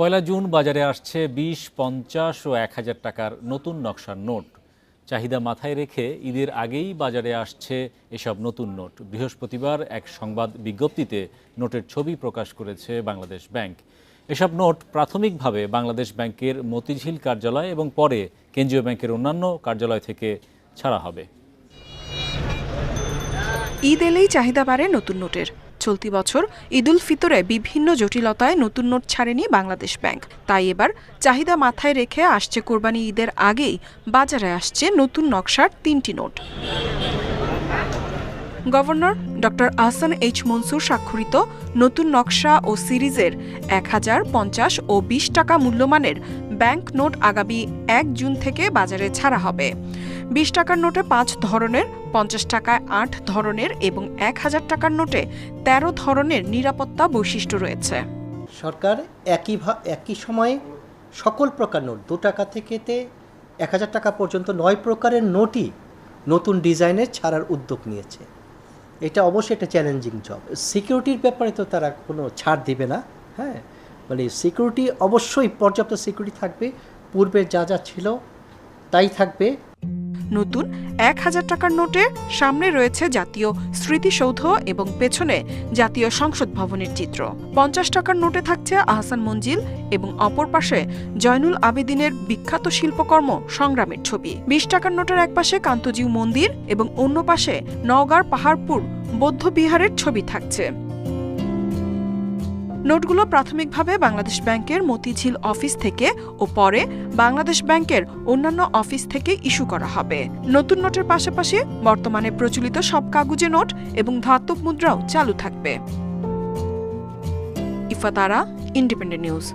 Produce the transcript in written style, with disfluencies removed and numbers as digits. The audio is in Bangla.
পয়লা জুন বাজারে আসছে ২০, ৫০ ও ১,০০০ টাকার নতুন নকশার নোট। চাহিদা মাথায় রেখে ঈদের আগেই বাজারে আসছে এসব নতুন নোট। বৃহস্পতিবার এক সংবাদ বিজ্ঞপ্তিতে নোটের ছবি প্রকাশ করেছে বাংলাদেশ ব্যাংক। এসব নোট প্রাথমিকভাবে বাংলাদেশ ব্যাংকের মতিঝিল কার্যালয় এবং পরে কেন্দ্রীয় ব্যাংকের অন্যান্য কার্যালয় থেকে ছাড়া হবে। ঈদ এলেই চাহিদা বাড়ে নতুন নোটের। চলতি বছর ঈদুল ফিতরে বিভিন্ন জটিলতায় নতুন নোট ছাড়েনি বাংলাদেশ ব্যাংক। তাই এবার চাহিদা মাথায় রেখে আসছে কোরবানি ঈদের আগেই বাজারে আসছে নতুন নকশার ৩টি note. Governor doctor Ahsan H Mansur স্বাক্ষরিত নতুন নকশা ও সিরিজের ১,০০০, ৫০ ও ২০ টাকা মূল্যমানের ব্যাংক নোট আগামী ১ জুন থেকে বাজারে ছাড়া হবে। ২০ টাকার নোটে ৫ ধরনের, ৫০ টাকায় ৮ ধরনের এবং ১,০০০ টাকার নোটে ১৩ ধরনের নিরাপত্তা বৈশিষ্ট্য রয়েছে। সরকার একই সময়ে সকল প্রকার নোট ২ টাকা থেকে ১,০০০ টাকা পর্যন্ত ৯ প্রকারের নোটই নতুন ডিজাইনের ছাড়ার উদ্যোগ নিয়েছে। এটা অবশ্যই একটা চ্যালেঞ্জিং জব। সিকিউরিটির ব্যাপারে তো তারা কোনো ছাড় দিবে না। হ্যাঁ, মানে সিকিউরিটি অবশ্যই পর্যাপ্ত সিকিউরিটি থাকবে, পূর্বে যা যা ছিল তাই থাকবে। নতুন ১,০০০ টাকার নোটে সামনে রয়েছে জাতীয় স্মৃতিসৌধ এবং পেছনে জাতীয় সংসদ ভবনের চিত্র। ৫০ টাকার নোটে থাকছে আহসান মঞ্জিল এবং অপর পাশে জয়নুল আবেদিনের বিখ্যাত শিল্পকর্ম সংগ্রামের ছবি। ২০ টাকার নোটের একপাশে কান্তজিউ মন্দির এবং অন্য পাশে নওগাঁর পাহাড়পুর বৌদ্ধ বিহারের ছবি থাকছে। নোটগুলো প্রাথমিকভাবে বাংলাদেশ ব্যাংকের মতিঝিল অফিস থেকে ও পরে বাংলাদেশ ব্যাংকের অন্যান্য অফিস থেকে ইস্যু করা হবে। নতুন নোটের পাশাপাশি বর্তমানে প্রচলিত সব কাগুজে নোট এবং ধাতব মুদ্রাও চালু থাকবে। ইফাত আরা, ইন্ডিপেন্ডেন্ট নিউজ।